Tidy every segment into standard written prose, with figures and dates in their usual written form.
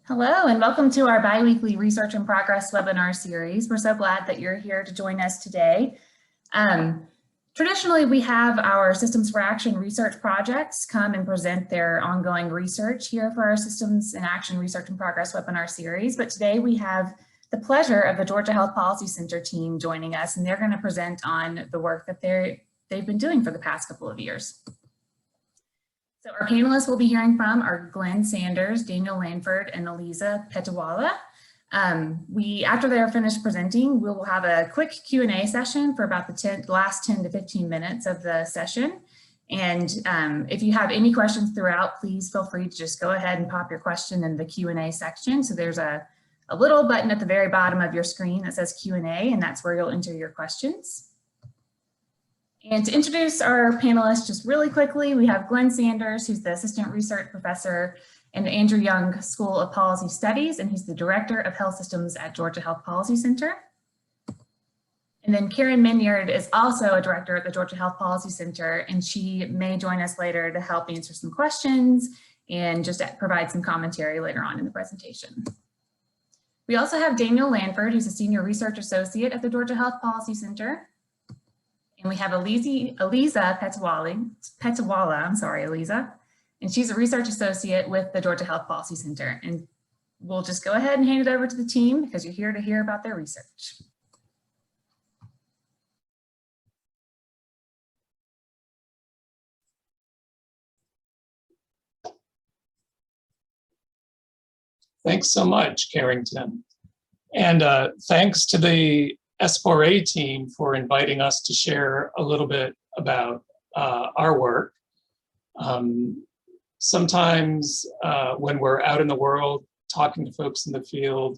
Hello, and welcome to our biweekly Research in Progress webinar series. We're so glad that you're here to join us today. Traditionally, we have our Systems for Action research projects come and present their ongoing research here for our Systems in Action Research in Progress webinar series. But today we have the pleasure of the Georgia Health Policy Center team joining us, and they're going to present on the work that they've been doing for the past couple of years. So our panelists we'll be hearing from are Glenn Sanders, Daniel Lanford, and Eliza Petawala. After they're finished presenting, we will have a quick Q&A session for about the last 10 to 15 minutes of the session. And if you have any questions throughout, please feel free to just go ahead and pop your question in the Q&A section. So there's a little button at the very bottom of your screen that says Q&A, and that's where you'll enter your questions. And to introduce our panelists just really quickly, we have Glenn Sanders, who's the Assistant Research Professor in the Andrew Young School of Policy Studies, and he's the Director of Health Systems at Georgia Health Policy Center. And then Karen Minyard is also a Director at the Georgia Health Policy Center, and she may join us later to help answer some questions and just provide some commentary later on in the presentation. We also have Daniel Lanford, who's a Senior Research Associate at the Georgia Health Policy Center. And we have Eliza Petawala, Eliza, and she's a research associate with the Georgia Health Policy Center. And we'll just go ahead and hand it over to the team because you're here to hear about their research. Thanks so much, Carrington. And thanks to the S4A team for inviting us to share a little bit about our work. Sometimes when we're out in the world talking to folks in the field,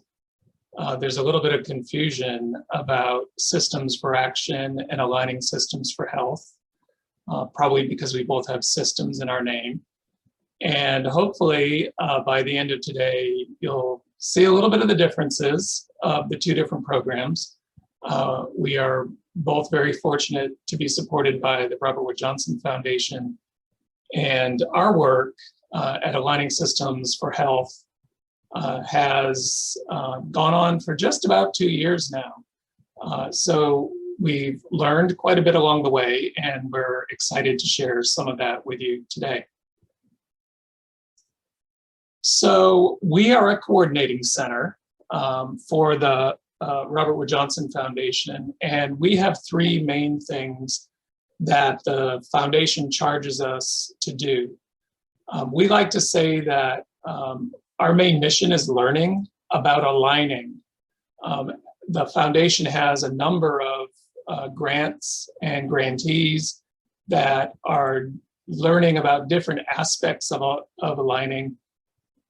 there's a little bit of confusion about systems for action and aligning systems for health, probably because we both have systems in our name. And hopefully by the end of today, you'll see a little bit of the differences of the two different programs. We are both very fortunate to be supported by the Robert Wood Johnson Foundation, and our work at Aligning Systems for Health has gone on for just about 2 years now. So we've learned quite a bit along the way, and we're excited to share some of that with you today. So we are a coordinating center for the Robert Wood Johnson Foundation, and we have three main things that the foundation charges us to do. We like to say that our main mission is learning about aligning. The foundation has a number of grants and grantees that are learning about different aspects of aligning.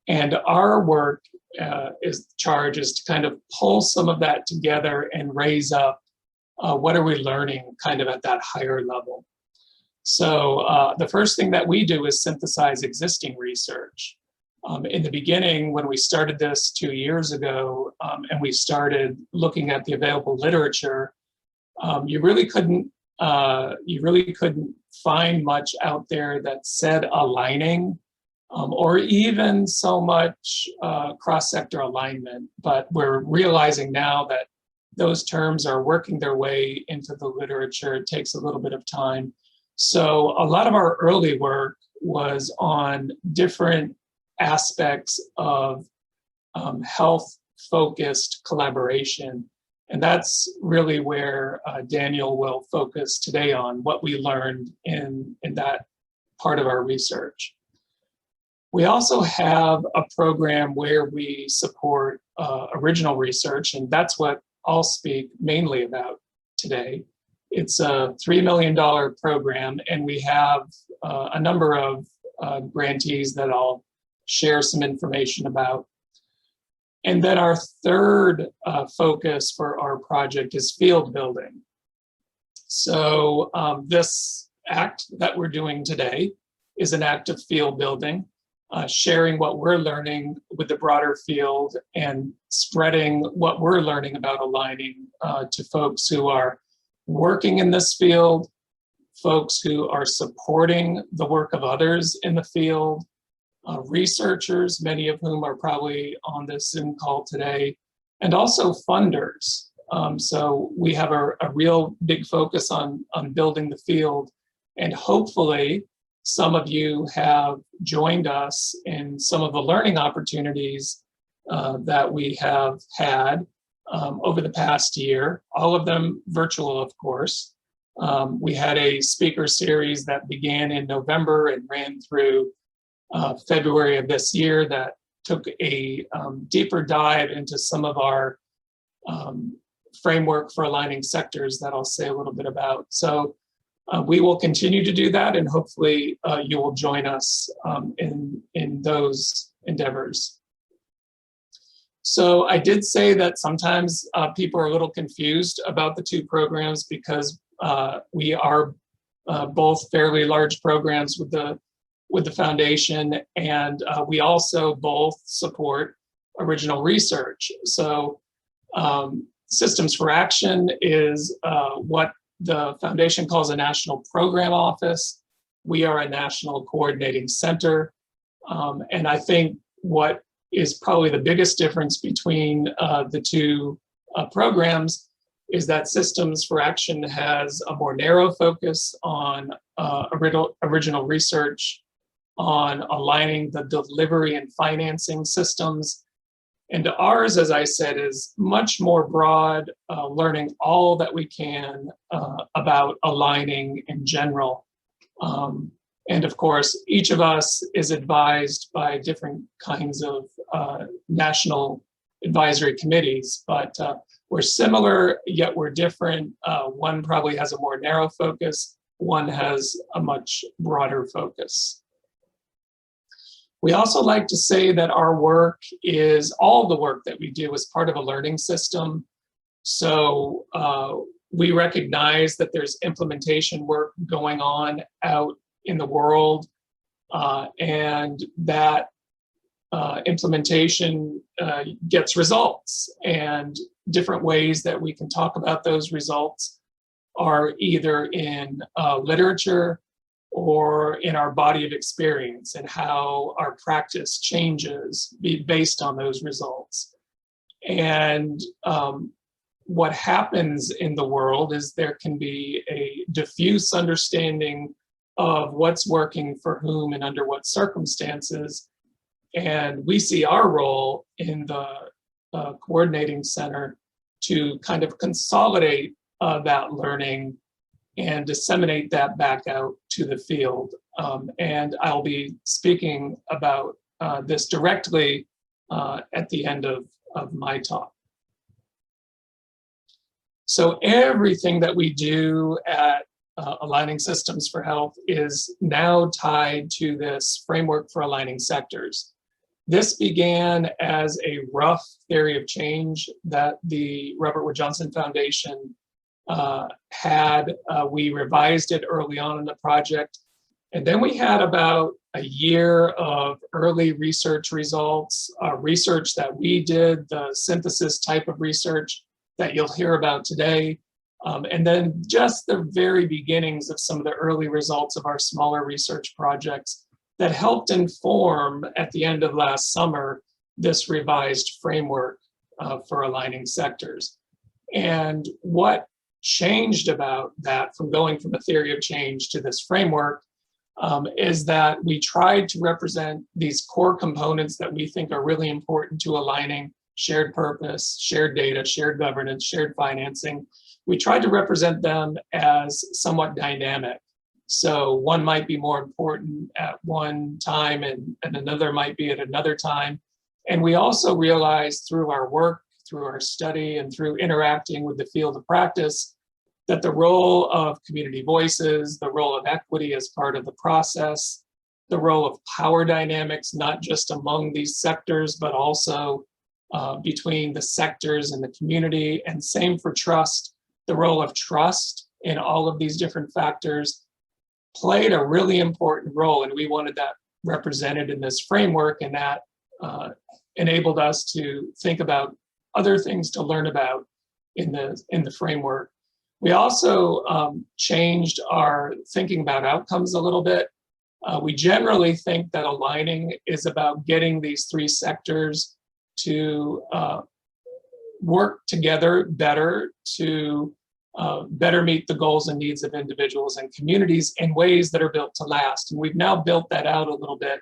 And our work is to kind of pull some of that together and raise up what are we learning kind of at that higher level. So the first thing that we do is synthesize existing research. In the beginning, when we started this 2 years ago, and we started looking at the available literature, you really couldn't find much out there that said aligning, or even so much cross-sector alignment. But we're realizing now that those terms are working their way into the literature. It takes a little bit of time. So a lot of our early work was on different aspects of health-focused collaboration. And that's really where Daniel will focus today on what we learned in that part of our research. We also have a program where we support original research, and that's what I'll speak mainly about today. It's a $3 million program, and we have a number of grantees that I'll share some information about. And then our third focus for our project is field building. So this act that we're doing today is an act of field building. Sharing what we're learning with the broader field and spreading what we're learning about aligning to folks who are working in this field, folks who are supporting the work of others in the field, researchers, many of whom are probably on this Zoom call today, and also funders. So we have a real big focus on building the field, and hopefully some of you have joined us in some of the learning opportunities that we have had over the past year, all of them virtual, of course. We had a speaker series that began in November and ran through February of this year that took a deeper dive into some of our framework for aligning sectors that I'll say a little bit about. So we will continue to do that, and hopefully you will join us in those endeavors. So I did say that sometimes people are a little confused about the two programs because we are both fairly large programs with the foundation, and we also both support original research. So Systems for Action is what the foundation calls a national program office. We are a national coordinating center. And I think what is probably the biggest difference between the two programs is that Systems for Action has a more narrow focus on original research, on aligning the delivery and financing systems. And ours, as I said, is much more broad, learning all that we can about aligning in general. And of course, each of us is advised by different kinds of national advisory committees, but we're similar, yet we're different. One probably has a more narrow focus, one has a much broader focus. We also like to say that our work is, all the work that we do is part of a learning system. So we recognize that there's implementation work going on out in the world, and that implementation gets results, and different ways that we can talk about those results are either in literature or in our body of experience, and how our practice changes based on those results. And what happens in the world is there can be a diffuse understanding of what's working for whom and under what circumstances. And we see our role in the coordinating center to kind of consolidate that learning and disseminate that back out to the field. And I'll be speaking about this directly at the end of my talk. So everything that we do at Aligning Systems for Health is now tied to this framework for aligning sectors. This began as a rough theory of change that the Robert Wood Johnson Foundation had. We revised it early on in the project, and then we had about a year of early research results, research that we did, the synthesis type of research that you'll hear about today, and then just the very beginnings of some of the early results of our smaller research projects that helped inform, at the end of last summer, this revised framework for aligning sectors. And what changed about that, from going from a theory of change to this framework, is that we tried to represent these core components that we think are really important to aligning: shared purpose, shared data, shared governance, shared financing. We tried to represent them as somewhat dynamic. So one might be more important at one time and another might be at another time. And we also realized through our work, through our study, and through interacting with the field of practice, that the role of community voices, the role of equity as part of the process, the role of power dynamics, not just among these sectors, but also between the sectors and the community, and same for trust, the role of trust in all of these different factors played a really important role, and we wanted that represented in this framework, and that enabled us to think about other things to learn about in the framework. We also changed our thinking about outcomes a little bit. We generally think that aligning is about getting these three sectors to work together better to better meet the goals and needs of individuals and communities in ways that are built to last. And we've now built that out a little bit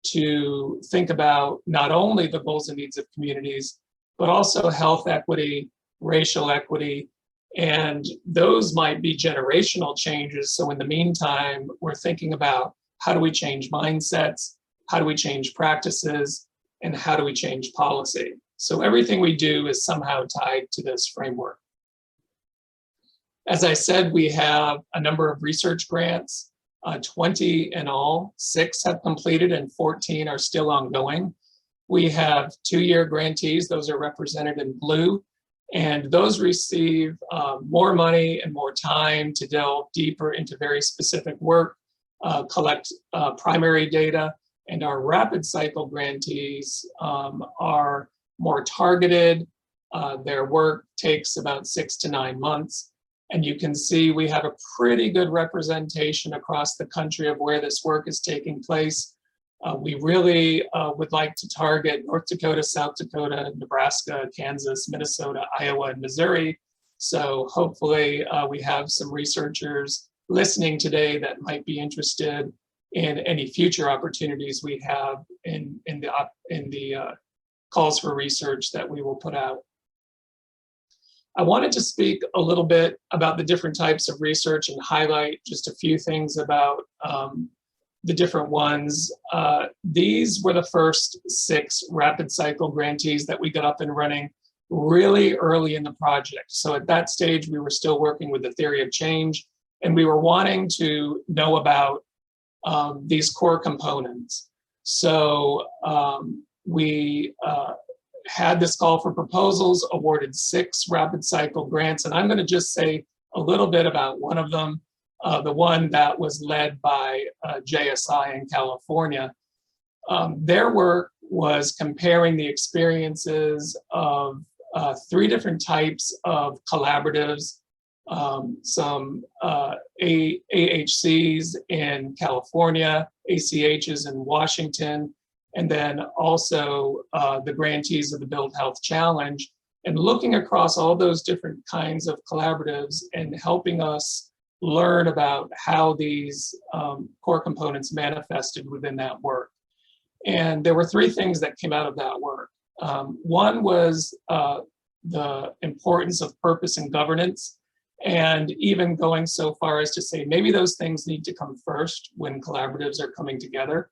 to think about not only the goals and needs of communities, but also health equity, racial equity, and those might be generational changes. So in the meantime, we're thinking about how do we change mindsets, how do we change practices, and how do we change policy? So everything we do is somehow tied to this framework. As I said, we have a number of research grants, 20 in all, 6 have completed and 14 are still ongoing. We have 2-year grantees, those are represented in blue, and those receive more money and more time to delve deeper into very specific work, collect primary data, and our rapid cycle grantees are more targeted. Their work takes about 6 to 9 months. And you can see we have a pretty good representation across the country of where this work is taking place. We really would like to target North Dakota, South Dakota, Nebraska, Kansas, Minnesota, Iowa, and Missouri. So hopefully we have some researchers listening today that might be interested in any future opportunities we have in the calls for research that we will put out. I wanted to speak a little bit about the different types of research and highlight just a few things about the different ones. These were the first 6 rapid cycle grantees that we got up and running really early in the project. So at that stage, we were still working with the theory of change, and we were wanting to know about these core components. So we had this call for proposals, awarded 6 rapid cycle grants, and I'm going to just say a little bit about one of them, the one that was led by JSI in California. Their work was comparing the experiences of 3 different types of collaboratives, some AHCs in California, ACHs in Washington, and then also the grantees of the Build Health Challenge, and looking across all those different kinds of collaboratives and helping us learn about how these core components manifested within that work. And there were 3 things that came out of that work. One was the importance of purpose and governance, and even going so far as to say maybe those things need to come first when collaboratives are coming together.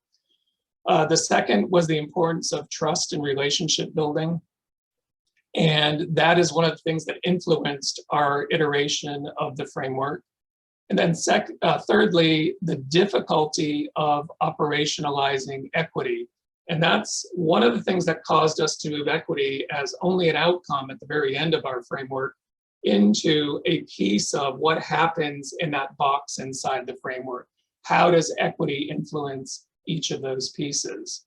The second was the importance of trust and relationship building. And that is one of the things that influenced our iteration of the framework. And then thirdly, the difficulty of operationalizing equity. And that's one of the things that caused us to move equity as only an outcome at the very end of our framework into a piece of what happens in that box inside the framework. How does equity influence each of those pieces?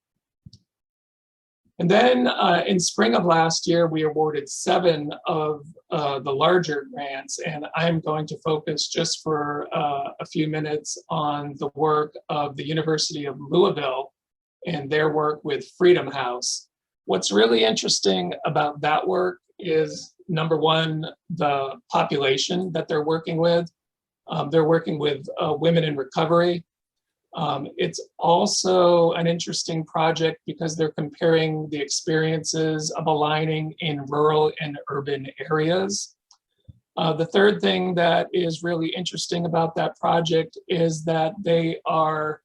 And then in spring of last year, we awarded 7 of the larger grants, and I'm going to focus just for a few minutes on the work of the University of Louisville and their work with Freedom House. What's really interesting about that work is, number one, the population that they're working with. They're working with women in recovery. It's also an interesting project because they're comparing the experiences of aligning in rural and urban areas. The third thing that is really interesting about that project is that they are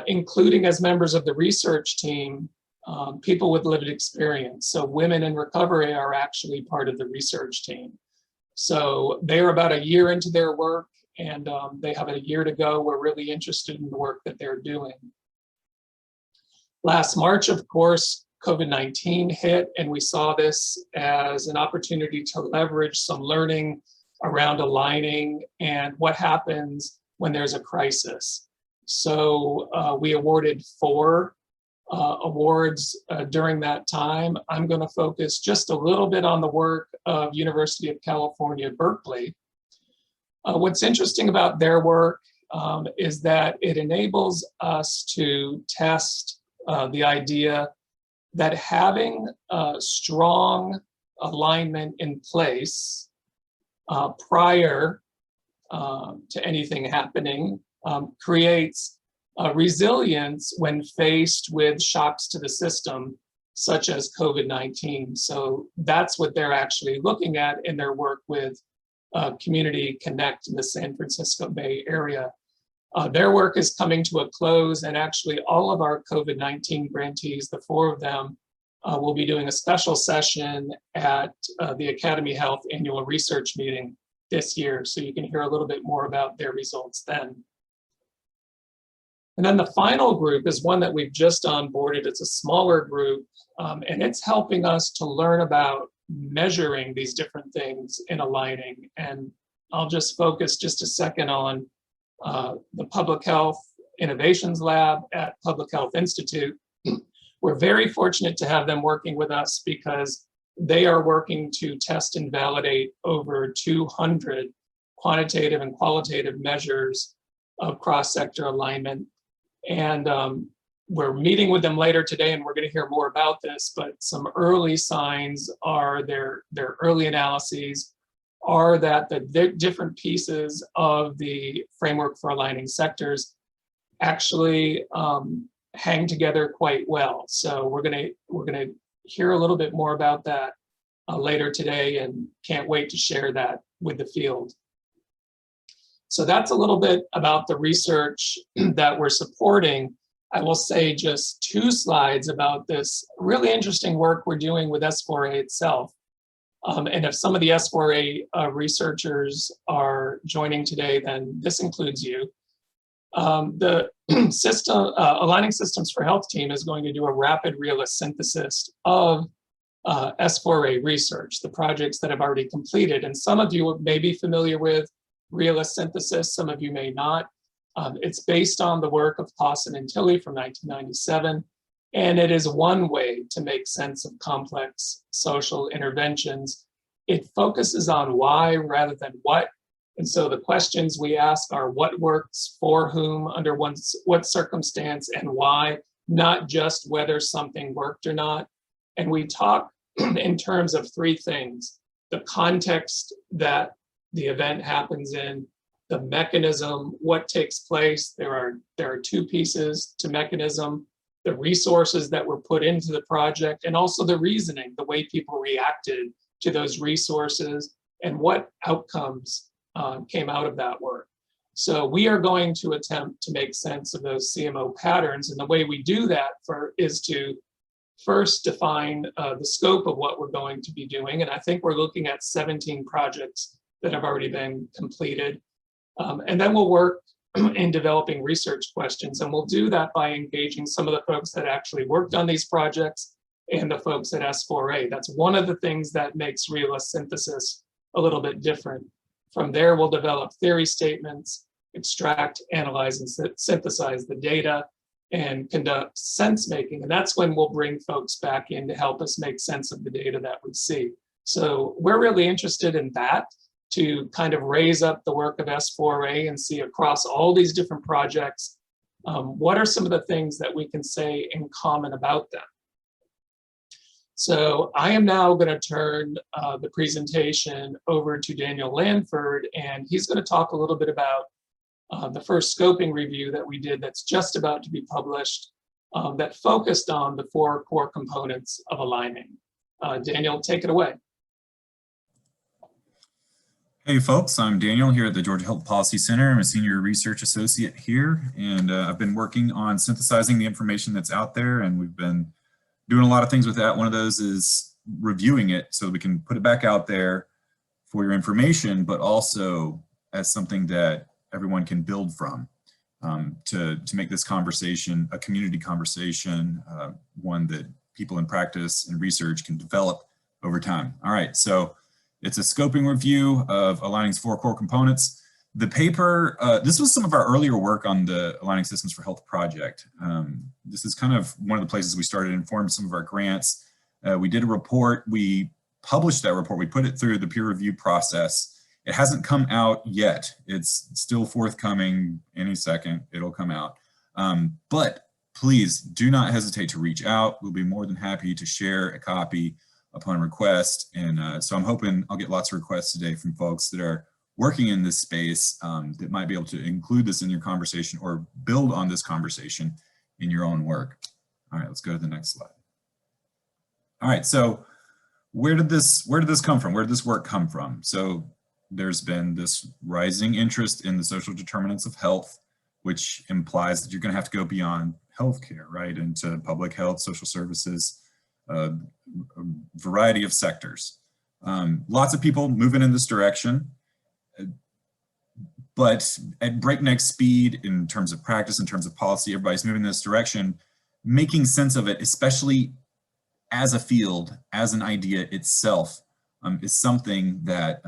including as members of the research team people with lived experience. So women in recovery are actually part of the research team. So they're about a year into their work, and they have a year to go. We're really interested in the work that they're doing. Last March, of course, COVID-19 hit, and we saw this as an opportunity to leverage some learning around aligning and what happens when there's a crisis. So we awarded 4 awards during that time. I'm going to focus just a little bit on the work of University of California, Berkeley. What's interesting about their work is that it enables us to test the idea that having strong alignment in place prior to anything happening creates resilience when faced with shocks to the system, such as COVID-19. So that's what they're actually looking at in their work with Community Connect in the San Francisco Bay Area. Their work is coming to a close, and actually all of our COVID-19 grantees, the 4 of them, will be doing a special session at the Academy Health annual research meeting this year, so you can hear a little bit more about their results then. And then the final group is one that we've just onboarded. It's a smaller group, and it's helping us to learn about measuring these different things in aligning. And I'll just focus just a second on the Public Health Innovations Lab at Public Health Institute. We're very fortunate to have them working with us because they are working to test and validate over 200 quantitative and qualitative measures of cross-sector alignment. And we're meeting with them later today, and we're going to hear more about this, but some early signs are their early analyses are that the different pieces of the framework for aligning sectors actually hang together quite well. So we're gonna hear a little bit more about that later today, and can't wait to share that with the field. So that's a little bit about the research that we're supporting. I will say just 2 slides about this really interesting work we're doing with S4A itself. And if some of the S4A researchers are joining today, then this includes you. The Aligning Systems for Health team is going to do a rapid realist synthesis of S4A research, the projects that have already completed. And some of you may be familiar with realist synthesis, some of you may not. It's based on the work of Pawson and Tilley from 1997. And it is one way to make sense of complex social interventions. It focuses on why rather than what. And so the questions we ask are what works for whom, under what circumstance, and why, not just whether something worked or not. And we talk in terms of 3 things: the context that the event happens in, the mechanism, what takes place. There are 2 pieces to mechanism: the resources that were put into the project, and also the reasoning, the way people reacted to those resources, and what outcomes came out of that work. So we are going to attempt to make sense of those CMO patterns, and the way we do that is to first define the scope of what we're going to be doing, and I think we're looking at 17 projects that have already been completed, and then we'll work in developing research questions, and we'll do that by engaging some of the folks that actually worked on these projects and the folks at S4A. That's one of the things that makes realist synthesis a little bit different. From there, we'll develop theory statements, extract, analyze, and synthesize the data, and conduct sense making. And that's when we'll bring folks back in to help us make sense of the data that we see. So we're really interested in that, to kind of raise up the work of S4A and see across all these different projects, what are some of the things that we can say in common about them. So I am now going to turn the presentation over to Daniel Lanford, and he's going to talk a little bit about the first scoping review that we did that's just about to be published, that focused on the 4 core components of aligning. Daniel, take it away. Hey folks, I'm Daniel here at the Georgia Health Policy Center. I'm a senior research associate here, and I've been working on synthesizing the information that's out there, and we've been doing a lot of things with that. One of those is reviewing it so we can put it back out there for your information, but also as something that everyone can build from, to make this conversation a community conversation, one that people in practice and research can develop over time. All right, so it's a scoping review of Aligning's 4 core components. The paper, this was some of our earlier work on the Aligning Systems for Health project. This is kind of one of the places we started to inform some of our grants. We did a report, we published that report, we put it through the peer review process, It hasn't come out yet. It's still forthcoming. Any second it'll come out. But please do not hesitate to reach out. We'll be more than happy to share a copy upon request. And so I'm hoping I'll get lots of requests today from folks that are working in this space that might be able to include this in your conversation or build on this conversation in your own work. All right, let's go to the next slide. All right, so where did this come from? Where did this work come from? So there's been this rising interest in the social determinants of health, which implies that you're going to have to go beyond healthcare, right, into public health, social services, a variety of sectors. Lots of people moving in this direction, but at breakneck speed in terms of practice, in terms of policy, everybody's moving in this direction. Making sense of it, especially as a field, as an idea itself, is something that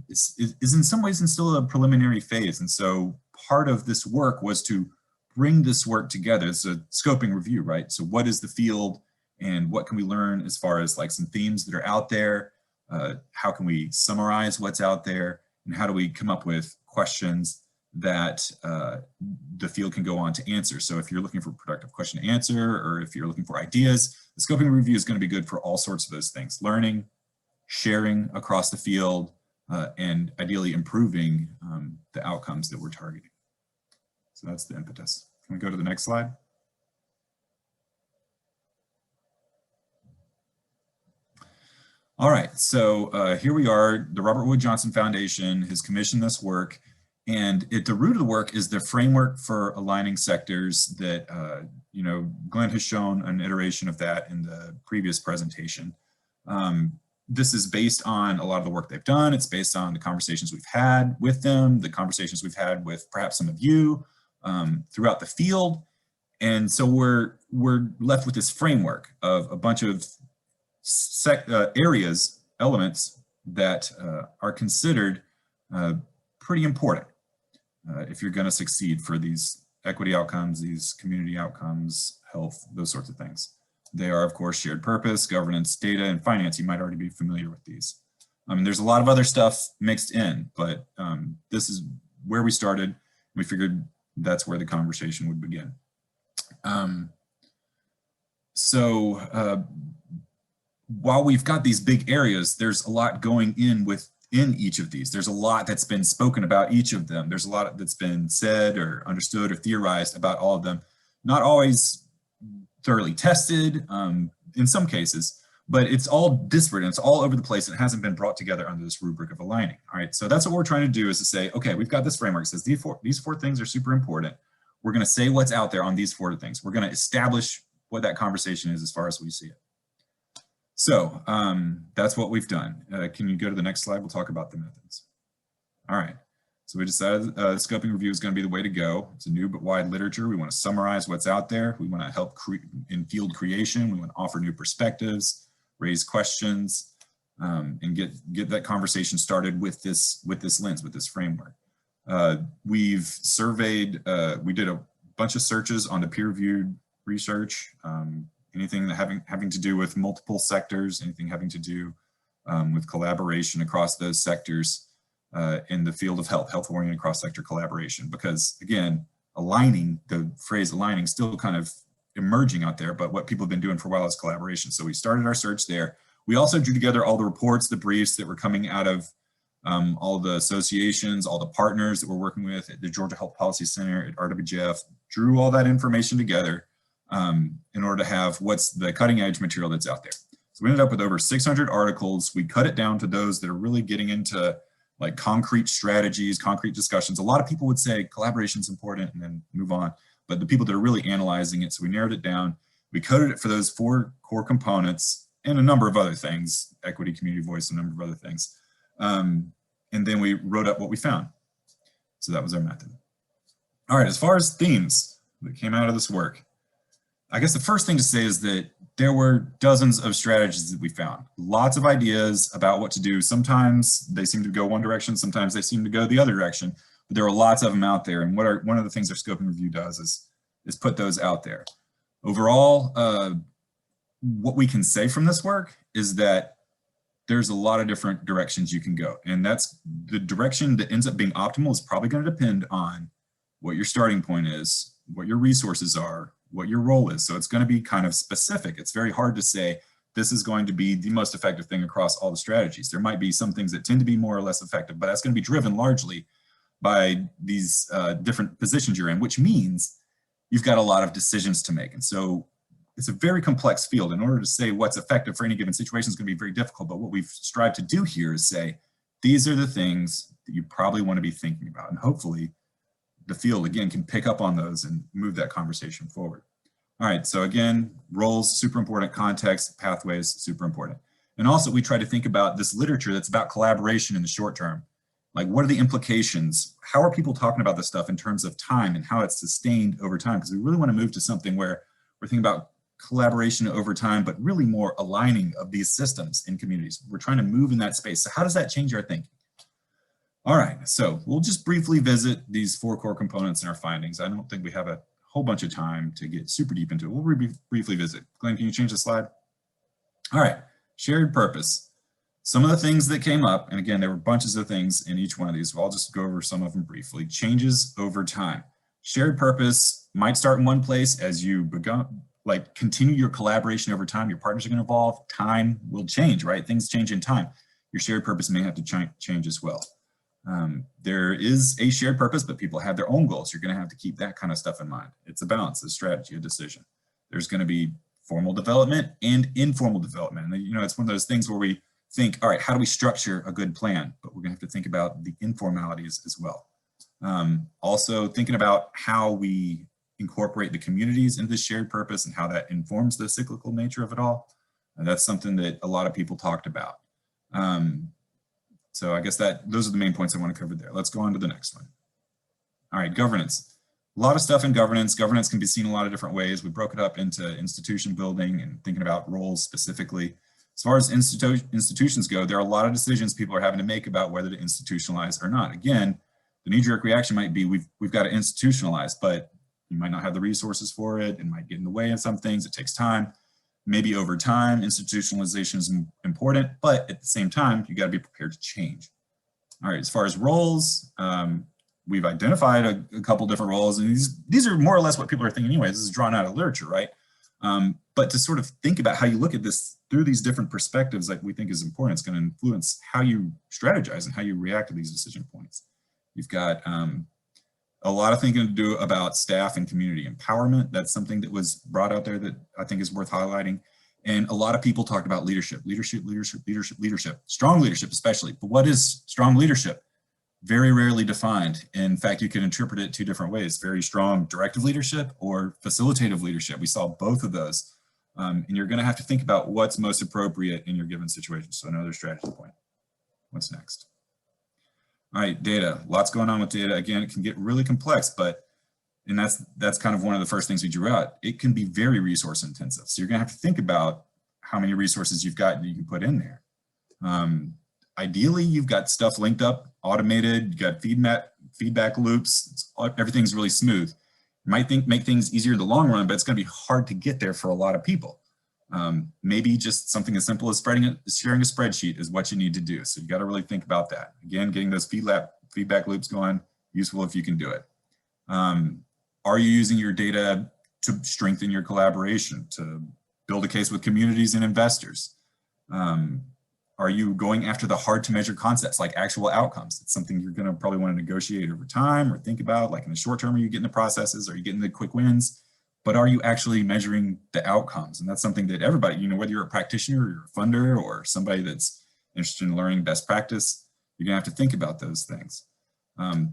is in some ways in still a preliminary phase. And so part of this work was to bring this work together. It's a scoping review, right? So what is the field and what can we learn as far as like some themes that are out there? How can we summarize what's out there? And how do we come up with questions that the field can go on to answer? So if you're looking for productive question to answer, or if you're looking for ideas, the scoping review is going to be good for all sorts of those things: learning, sharing across the field, and ideally improving the outcomes that we're targeting. So that's the impetus. Can we go to the next slide? All right, so here we are. The Robert Wood Johnson Foundation has commissioned this work, and at the root of the work is the framework for aligning sectors that, you know, Glenn has shown an iteration of that in the previous presentation. This is based on a lot of the work they've done. It's based on the conversations we've had with them, the conversations we've had with perhaps some of you throughout the field. And so we're left with this framework of a bunch of areas, elements that are considered pretty important if you're going to succeed for these equity outcomes, these community outcomes, health, those sorts of things. They are, of course, shared purpose, governance, data, and finance. You might already be familiar with these. There's a lot of other stuff mixed in, but this is where we started. We figured that's where the conversation would begin. While we've got these big areas, there's a lot going in within each of these. There's a lot that's been spoken about each of them. There's a lot that's been said or understood or theorized about all of them. Not always thoroughly tested in some cases, but it's all disparate and it's all over the place and it hasn't been brought together under this rubric of aligning. All right, so that's what we're trying to do, is to say, okay, we've got this framework that says these four things are super important. We're going to say what's out there on these four things. We're going to establish what that conversation is as far as we see it. So that's what we've done. Can you go to the next slide? We'll talk about the methods. All right. So we decided scoping review is going to be the way to go. It's a new but wide literature. We want to summarize what's out there. We want to help in field creation. We want to offer new perspectives, raise questions, and get that conversation started with this lens, with this framework. We've surveyed. We did a bunch of searches on the peer-reviewed research. Anything that having to do with multiple sectors, anything having to do with collaboration across those sectors in the field of health-oriented cross-sector collaboration. Because again, aligning, the phrase aligning, still kind of emerging out there, but what people have been doing for a while is collaboration. So we started our search there. We also drew together all the reports, the briefs that were coming out of all the associations, all the partners that we're working with at the Georgia Health Policy Center, at RWJF, drew all that information together in order to have what's the cutting edge material that's out there. So we ended up with over 600 articles. We cut it down to those that are really getting into like concrete strategies, concrete discussions. A lot of people would say collaboration is important and then move on, but the people that are really analyzing it, so we narrowed it down. We coded it for those 4 core components and a number of other things, equity, community voice, a number of other things. And then we wrote up what we found. So that was our method. All right, as far as themes that came out of this work, I guess the first thing to say is that there were dozens of strategies that we found. Lots of ideas about what to do. Sometimes they seem to go one direction, sometimes they seem to go the other direction, but there are lots of them out there. And one of the things our scoping review does is put those out there. Overall, what we can say from this work is that there's a lot of different directions you can go. And that's the direction that ends up being optimal is probably going to depend on what your starting point is, what your resources are, what your role is. So it's going to be kind of specific. It's very hard to say this is going to be the most effective thing across all the strategies. There might be some things that tend to be more or less effective, but that's going to be driven largely by these different positions you're in, which means you've got a lot of decisions to make. And so it's a very complex field. In order to say what's effective for any given situation is going to be very difficult. But what we've strived to do here is say, these are the things that you probably want to be thinking about. And hopefully the field, again, can pick up on those and move that conversation forward. All right, so again, roles, super important, context, pathways, super important. And also we try to think about this literature that's about collaboration in the short term. Like, what are the implications? How are people talking about this stuff in terms of time and how it's sustained over time? Because we really want to move to something where we're thinking about collaboration over time, but really more aligning of these systems in communities. We're trying to move in that space. So how does that change our thinking? All right, so we'll just briefly visit these 4 core components in our findings. I don't think we have a whole bunch of time to get super deep into it. We'll briefly visit. Glenn, can you change the slide? All right, shared purpose. Some of the things that came up, and again, there were bunches of things in each one of these, so I'll just go over some of them briefly. Changes over time. Shared purpose might start in one place as you continue your collaboration over time. Your partners are going to evolve. Time will change, right? Things change in time. Your shared purpose may have to change as well. There is a shared purpose, but people have their own goals. You're going to have to keep that kind of stuff in mind. It's a balance, a strategy, a decision. There's going to be formal development and informal development. And, you know, it's one of those things where we think, all right, how do we structure a good plan? But we're going to have to think about the informalities as well. Also thinking about how we incorporate the communities into the shared purpose and how that informs the cyclical nature of it all. And that's something that a lot of people talked about. So I guess those are the main points I want to cover there. Let's go on to the next one. All right, governance. A lot of stuff in governance. Governance can be seen a lot of different ways. We broke it up into institution building and thinking about roles specifically. As far as institutions go, there are a lot of decisions people are having to make about whether to institutionalize or not. Again, the knee-jerk reaction might be we've got to institutionalize, but you might not have the resources for it. It might get in the way of some things. It takes time. Maybe over time, institutionalization is important, but at the same time, you got to be prepared to change. All right, as far as roles, we've identified a couple different roles, and these are more or less what people are thinking anyway. This is drawn out of literature, right? But to sort of think about how you look at this through these different perspectives that we think is important, it's going to influence how you strategize and how you react to these decision points. You've got a lot of thinking to do about staff and community empowerment. That's something that was brought out there that I think is worth highlighting. And a lot of people talked about leadership, strong leadership especially. But what is strong leadership? Very rarely defined. In fact, you can interpret it 2 different ways: very strong directive leadership or facilitative leadership. We saw both of those. And you're going to have to think about what's most appropriate in your given situation. So another strategy point. What's next? All right, data. Lots going on with data. Again, it can get really complex, and that's kind of one of the first things we drew out. It can be very resource intensive. So you're going to have to think about how many resources you've got that you can put in there. Ideally, you've got stuff linked up, automated, you got feedback loops, everything's really smooth. You might make things easier in the long run, but it's going to be hard to get there for a lot of people. Maybe just something as simple as sharing a spreadsheet is what you need to do. So you got to really think about that. Again, getting those feedback loops going, useful if you can do it. Are you using your data to strengthen your collaboration, to build a case with communities and investors? Are you going after the hard to measure concepts like actual outcomes? It's something you're going to probably want to negotiate over time or think about, like in the short term, are you getting the processes? Are you getting the quick wins? But are you actually measuring the outcomes? And that's something that everybody, you know, whether you're a practitioner or you're a funder or somebody that's interested in learning best practice, you're gonna have to think about those things.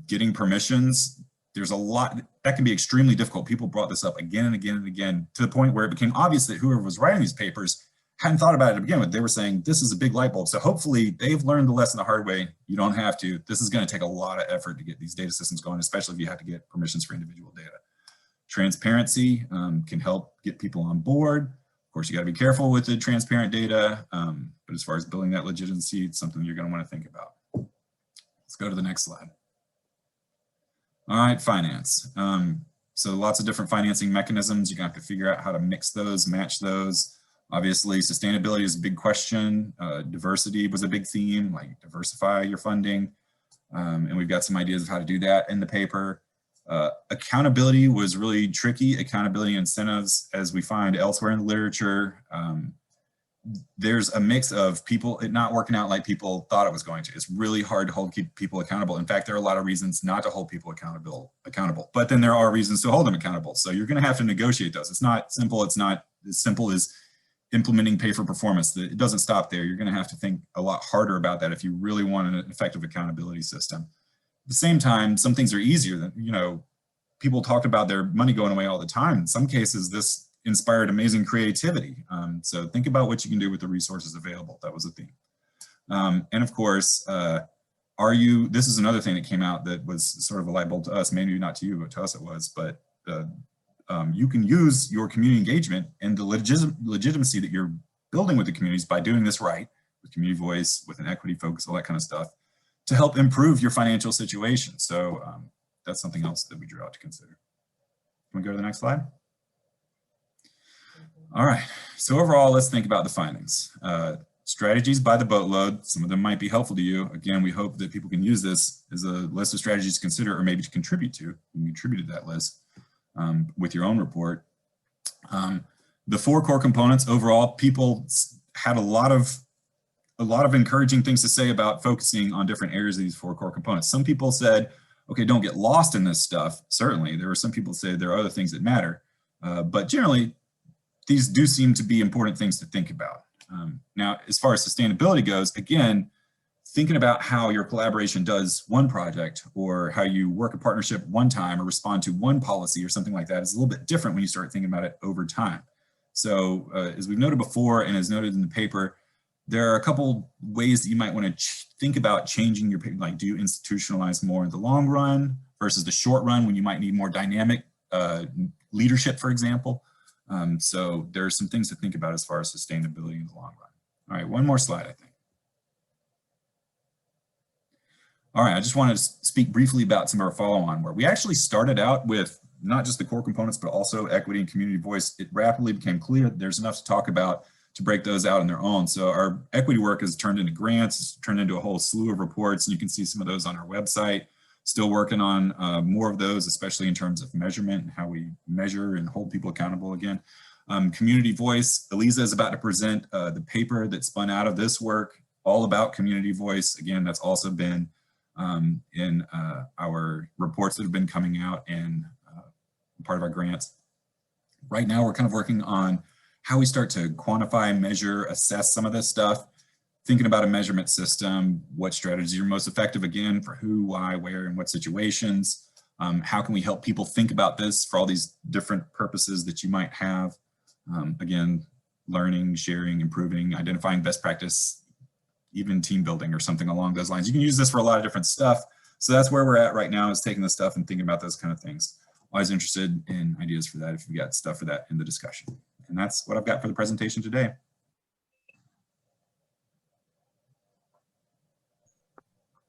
Getting permissions, there's a lot, that can be extremely difficult. People brought this up again and again and again to the point where it became obvious that whoever was writing these papers hadn't thought about it to begin with. They were saying, this is a big light bulb. So hopefully they've learned the lesson the hard way. You don't have to. This is gonna take a lot of effort to get these data systems going, especially if you have to get permissions for individual data. Transparency can help get people on board. Of course, you got to be careful with the transparent data, but as far as building that legitimacy, it's something you're going to want to think about. Let's go to the next slide. All right, finance. So lots of different financing mechanisms. You're going to have to figure out how to mix those, match those. Obviously, sustainability is a big question. Diversity was a big theme, like diversify your funding. And we've got some ideas of how to do that in the paper. Accountability was really tricky. Accountability incentives, as we find elsewhere in the literature, there's a mix of people it not working out like people thought it was going to. It's really hard to keep people accountable. In fact, there are a lot of reasons not to hold people accountable, but then there are reasons to hold them accountable. So you're going to have to negotiate those. It's not simple. It's not as simple as implementing pay for performance. It doesn't stop there. You're going to have to think a lot harder about that if you really want an effective accountability system. At the same time, some things are easier than, people talk about their money going away all the time. In some cases, this inspired amazing creativity. So think about what you can do with the resources available. That was a theme. And of course, this is another thing that came out that was sort of a light bulb to us, maybe not to you, but to us it was, but you can use your community engagement and the legitimacy that you're building with the communities by doing this right, with community voice, with an equity focus, all that kind of stuff, to help improve your financial situation. So that's something else that we drew out to consider. Can we go to the next slide? All right, so overall, let's think about the findings. Strategies by the boatload, some of them might be helpful to you. Again, we hope that people can use this as a list of strategies to consider or maybe to contribute to. You can contribute to that list with your own report. The 4 core components, overall, people had a lot of encouraging things to say about focusing on different areas of these 4 core components. Some people said, okay, don't get lost in this stuff. Certainly, there were some people who say there are other things that matter, but generally, these do seem to be important things to think about. Now, as far as sustainability goes, again, thinking about how your collaboration does one project or how you work a partnership one time or respond to one policy or something like that is a little bit different when you start thinking about it over time. So as we've noted before and as noted in the paper, there are a couple ways that you might want to think about changing your, like, do you institutionalize more in the long run versus the short run when you might need more dynamic leadership, for example. So there are some things to think about as far as sustainability in the long run. All right, one more slide, I think. All right, I just want to speak briefly about some of our follow-on work. We actually started out with not just the core components, but also equity and community voice. It rapidly became clear that there's enough to talk about to break those out on their own. So our equity work has turned into grants, it's turned into a whole slew of reports, and you can see some of those on our website. Still working on more of those, especially in terms of measurement and how we measure and hold people accountable again. Community voice, Eliza is about to present the paper that spun out of this work, all about community voice. Again, that's also been in our reports that have been coming out and part of our grants. Right now, we're kind of working on how we start to quantify, measure, assess some of this stuff, thinking about a measurement system, what strategies are most effective, again, for who, why, where, and what situations. How can we help people think about this for all these different purposes that you might have? Again, learning, sharing, improving, identifying best practice, even team building or something along those lines. You can use this for a lot of different stuff. So that's where we're at right now, is taking this stuff and thinking about those kind of things. Always interested in ideas for that if you've got stuff for that in the discussion. And that's what I've got for the presentation today.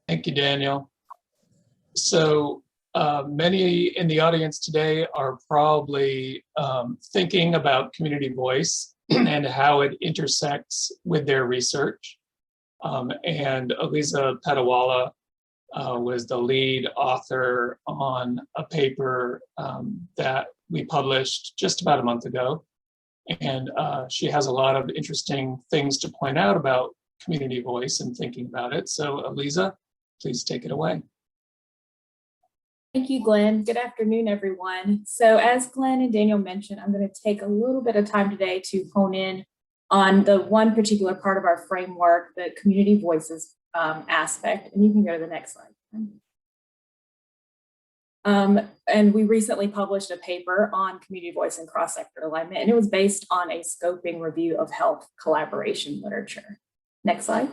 Thank you, Daniel. So many in the audience today are probably thinking about community voice and how it intersects with their research. And Eliza Petawala was the lead author on a paper that we published just about a month ago. And she has a lot of interesting things to point out about community voice and thinking about it. So Eliza, please take it away. Thank you, Glenn. Good afternoon, everyone. So as Glenn and Daniel mentioned, I'm going to take a little bit of time today to hone in on the one particular part of our framework, the community voices aspect. And you can go to the next slide. And we recently published a paper on community voice and cross-sector alignment, and it was based on a scoping review of health collaboration literature. Next slide.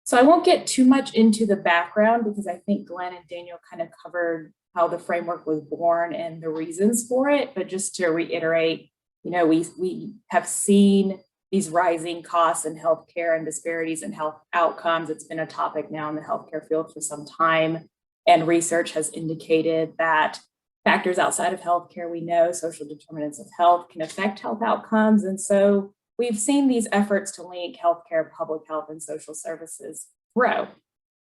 So I won't get too much into the background because I think Glenn and Daniel kind of covered how the framework was born and the reasons for it. But just to reiterate, you know, we have seen these rising costs in healthcare and disparities in health outcomes. It's been a topic now in the healthcare field for some time. And research has indicated that Factors outside of healthcare, we know social determinants of health can affect health outcomes. And so we've seen these efforts to link healthcare, public health, and social services grow.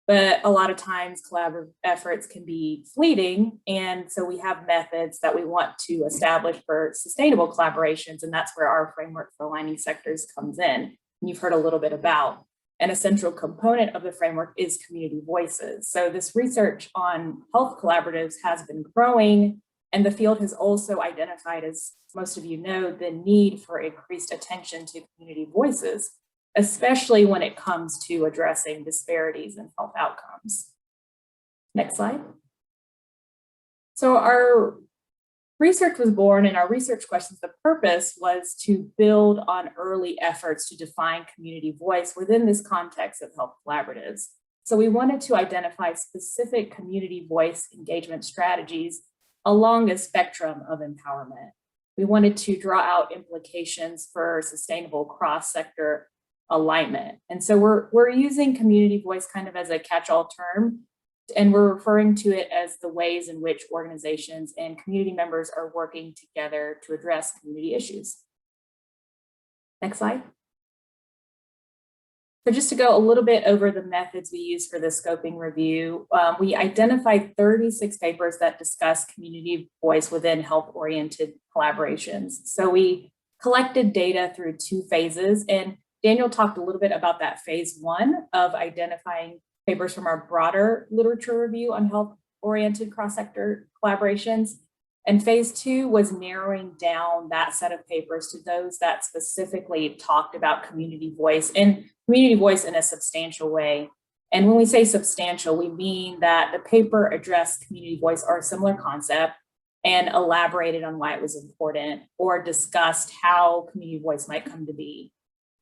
But a lot of times collaborative efforts can be fleeting. And so we have methods that we want to establish for sustainable collaborations. And that's where our framework for aligning sectors comes in. And you've heard a little bit about. An essential component of the framework is community voices. So this research on health collaboratives has been growing, and the field has also identified, as most of you know, the need for increased attention to community voices, especially when it comes to addressing disparities in health outcomes. Next slide. So our research was born, and our research questions, the purpose was to build on early efforts to define community voice within this context of health collaboratives. So we wanted to identify specific community voice engagement strategies along a spectrum of empowerment. We wanted to draw out implications for sustainable cross-sector alignment. And so we're using community voice kind of as a catch-all term, and we're referring to it as the ways in which organizations and community members are working together to address community issues. Next slide. So just to go a little bit over the methods we use for the scoping review, we identified 36 papers that discuss community voice within health-oriented collaborations. So we collected data through 2 phases, and Daniel talked a little bit about that phase 1 of identifying papers from our broader literature review on health-oriented cross-sector collaborations. And phase 2 was narrowing down that set of papers to those that specifically talked about community voice in a substantial way. And when we say substantial, we mean that the paper addressed community voice or a similar concept and elaborated on why it was important, or discussed how community voice might come to be,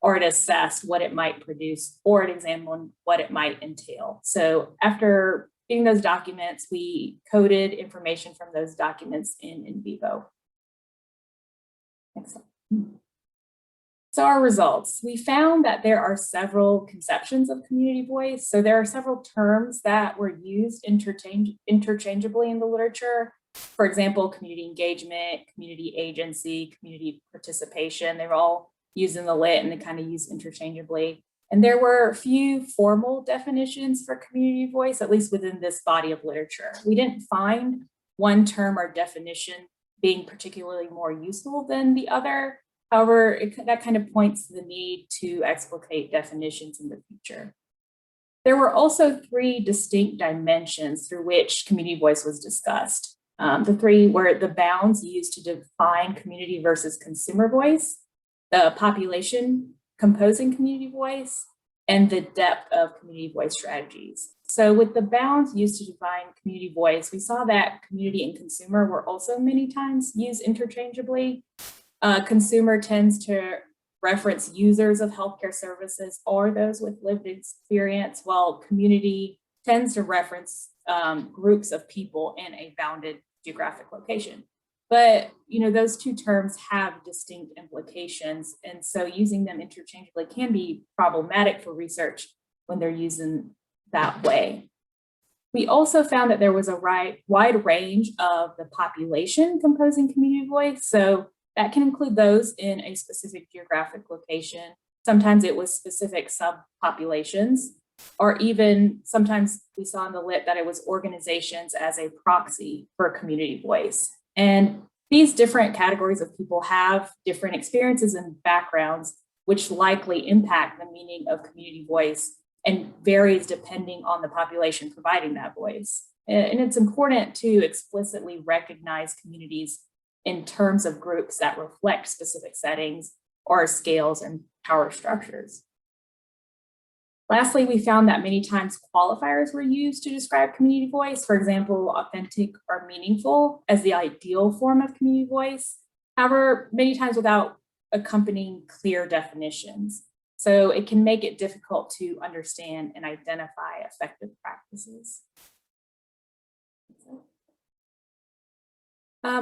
or it assessed what it might produce, or it examined what it might entail. So after getting those documents, we coded information from those documents in vivo. Next slide. So our results, we found that there are several conceptions of community voice. So there are several terms that were used interchangeably in the literature. For example, community engagement, community agency, community participation, they're all used in the lit and they kind of used interchangeably. And there were a few formal definitions for community voice, at least within this body of literature. We didn't find one term or definition being particularly more useful than the other. However, that kind of points to the need to explicate definitions in the future. There were also 3 distinct dimensions through which community voice was discussed. The 3 were the bounds used to define community versus consumer voice, the population composing community voice, and the depth of community voice strategies. So with the bounds used to define community voice, we saw that community and consumer were also many times used interchangeably. Consumer tends to reference users of healthcare services or those with lived experience, while community tends to reference groups of people in a bounded geographic location. But those 2 terms have distinct implications, and so using them interchangeably can be problematic for research when they're used in that way. We also found that there was a wide range of the population composing community voice. So that can include those in a specific geographic location. Sometimes it was specific subpopulations, or even sometimes we saw in the lit that it was organizations as a proxy for community voice. And these different categories of people have different experiences and backgrounds, which likely impact the meaning of community voice and varies depending on the population providing that voice. And it's important to explicitly recognize communities in terms of groups that reflect specific settings or scales and power structures. Lastly, we found that many times qualifiers were used to describe community voice. For example, authentic or meaningful as the ideal form of community voice. However, many times without accompanying clear definitions. So it can make it difficult to understand and identify effective practices.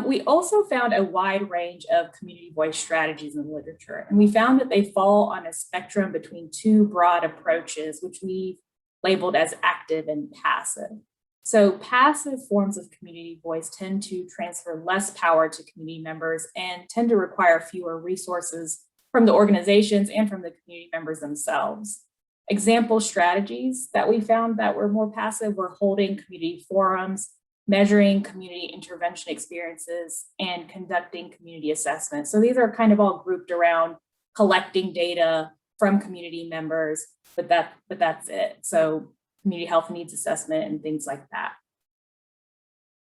We also found a wide range of community voice strategies in the literature, and we found that they fall on a spectrum between 2 broad approaches, which we labeled as active and passive. So passive forms of community voice tend to transfer less power to community members and tend to require fewer resources from the organizations and from the community members themselves. Example strategies that we found that were more passive were holding community forums, measuring community intervention experiences, and conducting community assessments. So these are kind of all grouped around collecting data from community members, but that's it. So community health needs assessment and things like that.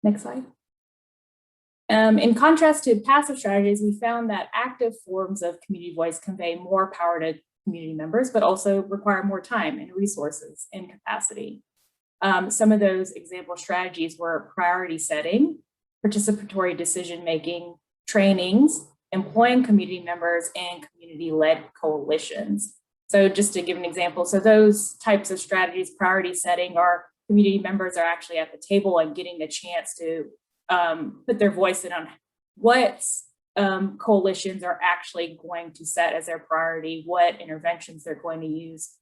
Next slide. In contrast to passive strategies, we found that active forms of community voice convey more power to community members, but also require more time and resources and capacity. Some of those example strategies were priority setting, participatory decision-making, trainings, employing community members, and community-led coalitions. So just to give an example, so those types of strategies, priority setting, are community members are actually at the table and getting the chance to put their voice in on what coalitions are actually going to set as their priority, what interventions they're going to use,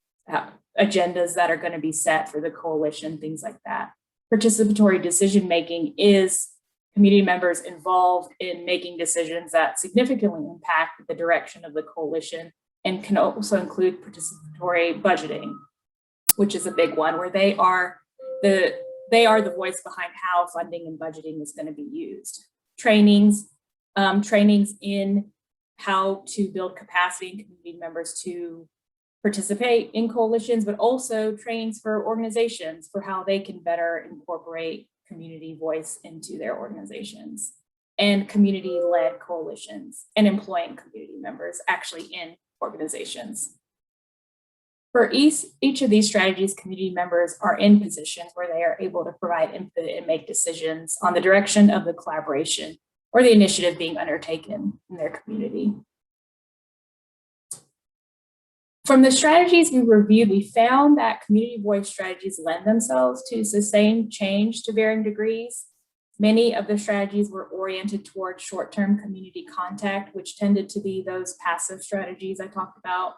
agendas that are going to be set for the coalition, things like that. Participatory decision-making is community members involved in making decisions that significantly impact the direction of the coalition, and can also include participatory budgeting, which is a big one, where they are the voice behind how funding and budgeting is going to be used. Trainings in how to build capacity in community members to participate in coalitions, but also trainings for organizations for how they can better incorporate community voice into their organizations, and community-led coalitions, and employing community members actually in organizations. For each of these strategies, community members are in positions where they are able to provide input and make decisions on the direction of the collaboration or the initiative being undertaken in their community. From the strategies we reviewed, we found that community voice strategies lend themselves to sustained change to varying degrees. Many of the strategies were oriented towards short-term community contact, which tended to be those passive strategies I talked about.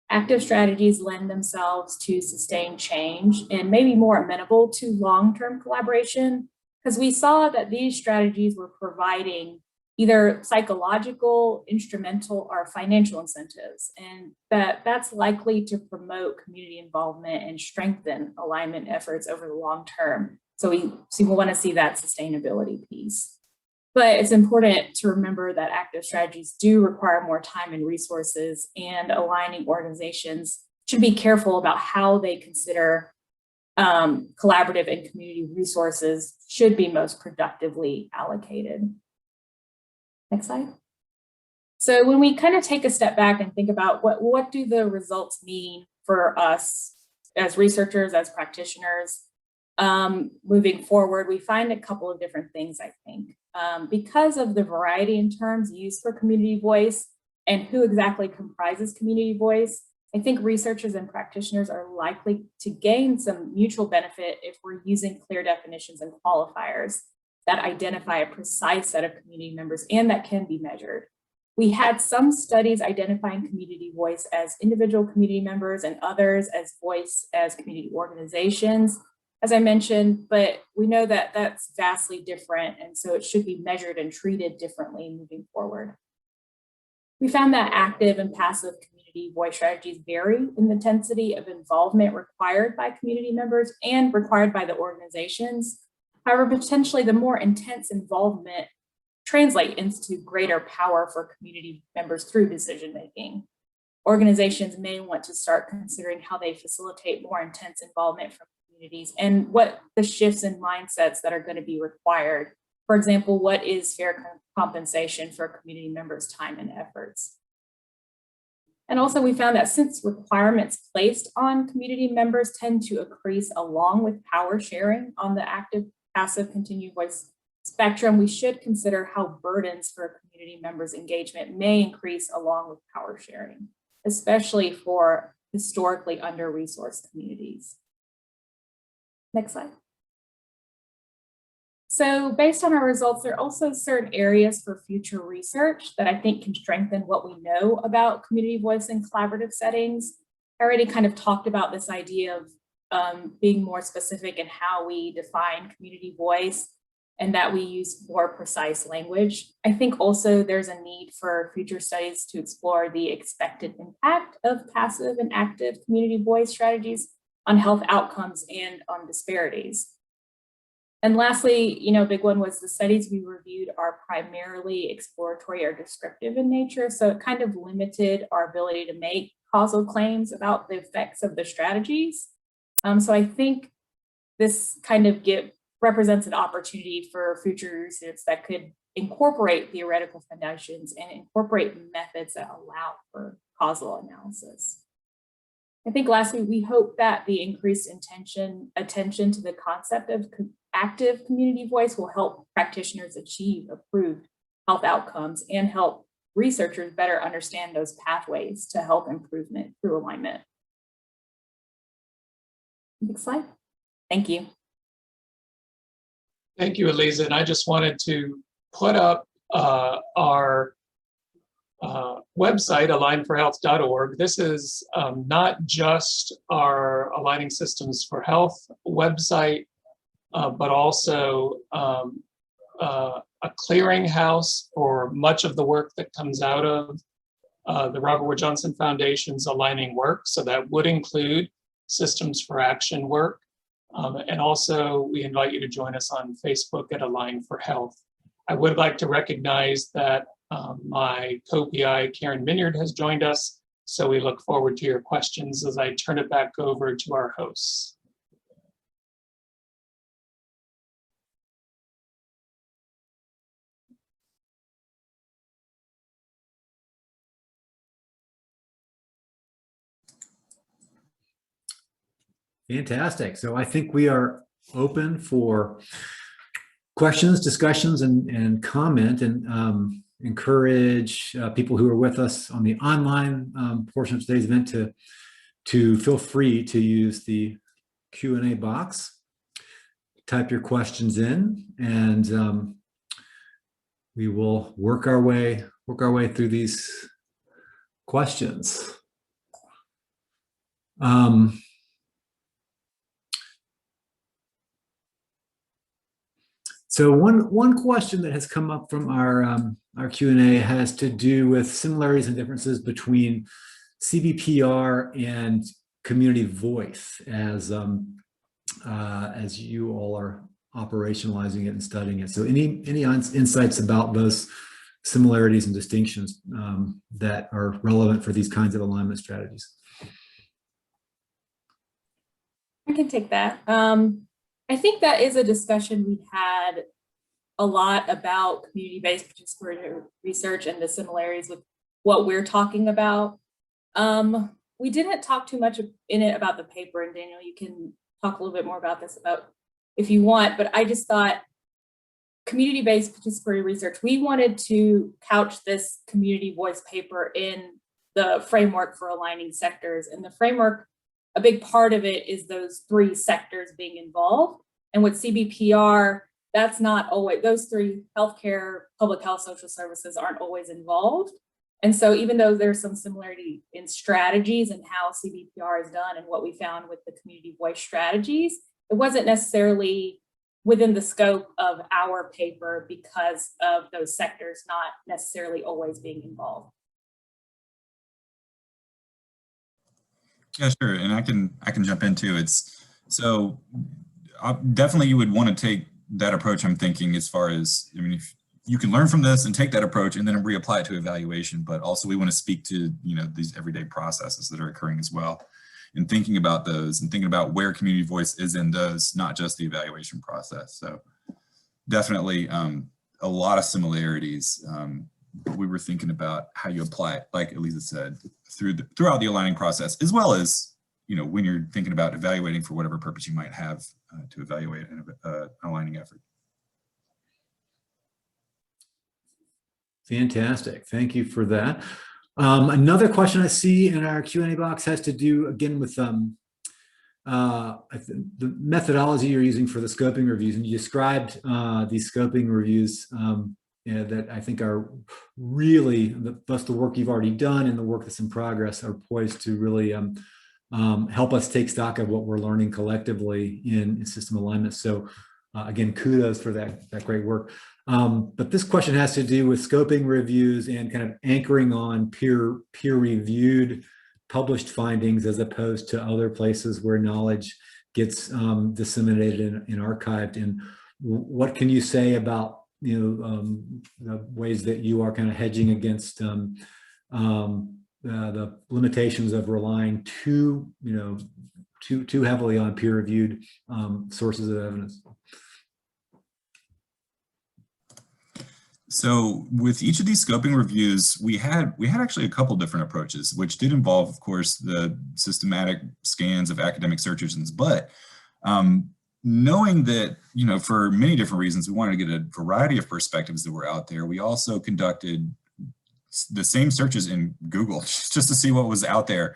Active strategies lend themselves to sustained change and maybe more amenable to long-term collaboration, because we saw that these strategies were providing either psychological, instrumental, or financial incentives, and that's likely to promote community involvement and strengthen alignment efforts over the long term. So we want to see that sustainability piece. But it's important to remember that active strategies do require more time and resources, and aligning organizations should be careful about how they consider collaborative and community resources should be most productively allocated. Next slide. So when we kind of take a step back and think about what do the results mean for us as researchers, as practitioners, moving forward, we find a couple of different things, I think. Because of the variety in terms used for community voice and who exactly comprises community voice, I think researchers and practitioners are likely to gain some mutual benefit if we're using clear definitions and qualifiers that identify a precise set of community members and that can be measured. We had some studies identifying community voice as individual community members and others as voice as community organizations, as I mentioned, but we know that that's vastly different, and so it should be measured and treated differently moving forward. We found that active and passive community voice strategies vary in the intensity of involvement required by community members and required by the organizations. However, potentially the more intense involvement translate into greater power for community members through decision-making. Organizations may want to start considering how they facilitate more intense involvement from communities and what the shifts in mindsets that are going to be required. For example, what is fair compensation for community members' time and efforts? And also we found that since requirements placed on community members tend to increase along with power sharing on the active passive continued voice spectrum, we should consider how burdens for community members' engagement may increase along with power sharing, especially for historically under-resourced communities. Next slide. So based on our results, there are also certain areas for future research that I think can strengthen what we know about community voice in collaborative settings. I already kind of talked about this idea of being more specific in how we define community voice and that we use more precise language. I think also there's a need for future studies to explore the expected impact of passive and active community voice strategies on health outcomes and on disparities. And lastly, a big one was the studies we reviewed are primarily exploratory or descriptive in nature. So it kind of limited our ability to make causal claims about the effects of the strategies. So I think this kind of represents an opportunity for future research that could incorporate theoretical foundations and incorporate methods that allow for causal analysis. I think lastly, we hope that the increased attention to the concept of active community voice will help practitioners achieve improved health outcomes and help researchers better understand those pathways to health improvement through alignment. Next slide. Thank you. Thank you, Eliza. And I just wanted to put up our website, alignforhealth.org. This is not just our Aligning Systems for Health website, but also a clearinghouse for much of the work that comes out of the Robert Wood Johnson Foundation's aligning work. So that would include Systems for Action work. And also we invite you to join us on Facebook at Align for Health. I would like to recognize that my co-PI, Karen Minyard, has joined us. So we look forward to your questions as I turn it back over to our hosts. Fantastic. So I think we are open for questions, discussions, and comment, and encourage people who are with us on the online portion of today's event to feel free to use the Q&A box, type your questions in, and we will work our way through these questions. So one question that has come up from our Q&A has to do with similarities and differences between CBPR and community voice as you all are operationalizing it and studying it. So any insights about those similarities and distinctions that are relevant for these kinds of alignment strategies? I can take that. I think that is a discussion we've had a lot about community-based participatory research and the similarities with what we're talking about. We didn't talk too much in it about the paper, and Daniel, you can talk a little bit more about this if you want, but I just thought community-based participatory research, we wanted to couch this community voice paper in the framework for aligning sectors, and the framework, a big part of it is those three sectors being involved. And with CBPR, that's not always, those three, healthcare, public health, social services, aren't always involved. And so even though there's some similarity in strategies and how CBPR is done and what we found with the community voice strategies, it wasn't necessarily within the scope of our paper because of those sectors not necessarily always being involved. Yeah, sure. And I can jump into it. So definitely you would want to take that approach, I'm thinking, as far as, I mean, if you can learn from this and take that approach and then reapply it to evaluation, but also we want to speak to, these everyday processes that are occurring as well, and thinking about those and thinking about where community voice is in those, not just the evaluation process. So definitely a lot of similarities, but we were thinking about how you apply it, like Eliza said, throughout the aligning process, as well as, when you're thinking about evaluating for whatever purpose you might have to evaluate an aligning effort. Fantastic. Thank you for that. Another question I see in our Q&A box has to do, again, with the methodology you're using for the scoping reviews. And you described these scoping reviews that I think are really, plus the work you've already done and the work that's in progress, are poised to really help us take stock of what we're learning collectively in system alignment. So again, kudos for that great work. But this question has to do with scoping reviews and kind of anchoring on peer-reviewed published findings as opposed to other places where knowledge gets disseminated and archived. And what can you say about the ways that you are kind of hedging against the limitations of relying too heavily on peer-reviewed sources of evidence? So with each of these scoping reviews, we had actually a couple different approaches, which did involve, of course, the systematic scans of academic search engines. But knowing that, for many different reasons, we wanted to get a variety of perspectives that were out there, we also conducted the same searches in Google just to see what was out there.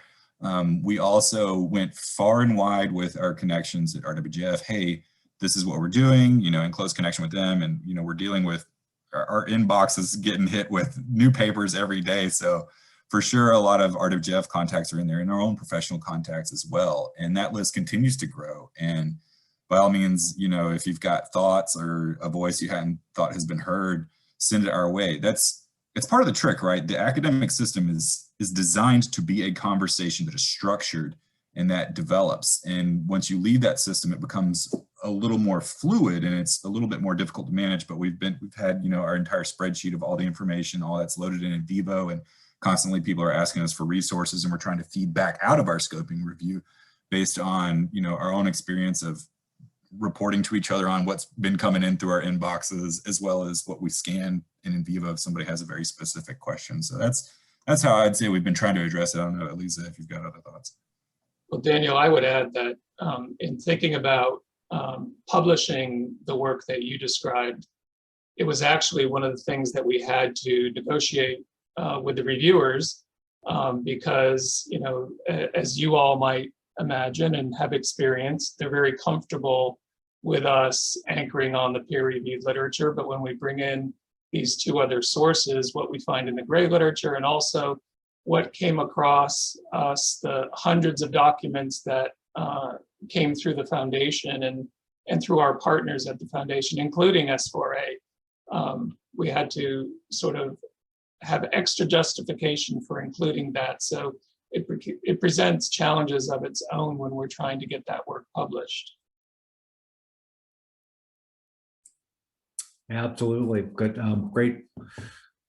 We also went far and wide with our connections at RWJF. Hey, this is what we're doing, in close connection with them. And, we're dealing with our inbox is getting hit with new papers every day. So for sure, a lot of RWJF contacts are in there and our own professional contacts as well. And that list continues to grow. And by all means, if you've got thoughts or a voice you hadn't thought has been heard, send it our way. It's part of the trick, right? The academic system is designed to be a conversation that is structured and that develops. And once you leave that system, it becomes a little more fluid and it's a little bit more difficult to manage. But we've had, our entire spreadsheet of all the information, all that's loaded in Vivo, and constantly people are asking us for resources, and we're trying to feed back out of our scoping review based on, our own experience of reporting to each other on what's been coming in through our inboxes, as well as what we scan in Vivo if somebody has a very specific question. So that's how I'd say we've been trying to address it. I don't know, Elisa, if you've got other thoughts. Well, Daniel, I would add that in thinking about publishing the work that you described, it was actually one of the things that we had to negotiate with the reviewers because, as you all might imagine and have experienced, they're very comfortable with us anchoring on the peer-reviewed literature. But when we bring in these two other sources, what we find in the gray literature and also what came across us, the hundreds of documents that came through the foundation and through our partners at the foundation, including S4A, we had to sort of have extra justification for including that. So it presents challenges of its own when we're trying to get that work published. Absolutely. Good.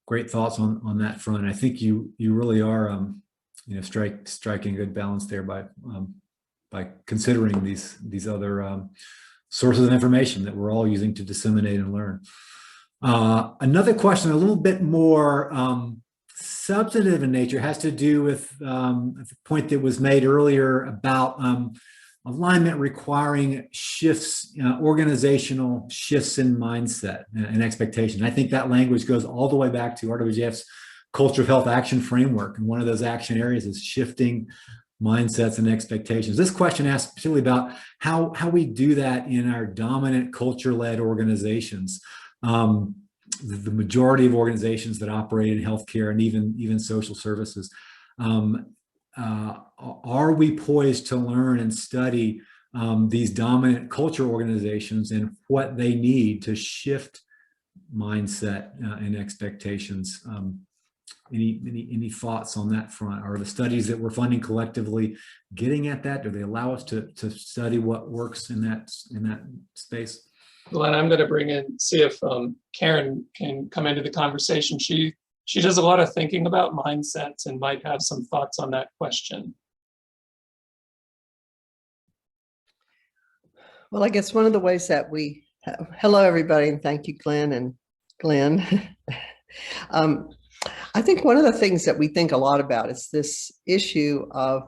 Great thoughts on that front. I think you really are, striking a good balance there by considering these other sources of information that we're all using to disseminate and learn. Another question, a little bit more substantive in nature, has to do with the point that was made earlier about alignment requiring shifts, organizational shifts in mindset and expectation. I think that language goes all the way back to RWJF's Culture of Health Action Framework. And one of those action areas is shifting mindsets and expectations. This question asks particularly about how we do that in our dominant culture-led organizations. The majority of organizations that operate in healthcare and even social services. Are we poised to learn and study these dominant culture organizations and what they need to shift mindset and expectations? Any thoughts on that front? Are the studies that we're funding collectively getting at that? Do they allow us to study what works in that space? Well, and I'm going to see if Karen can come into the conversation. She does a lot of thinking about mindsets and might have some thoughts on that question. Well, I guess one of the ways that we, hello everybody, and thank you, Glenn and Glenn. I think one of the things that we think a lot about is this issue of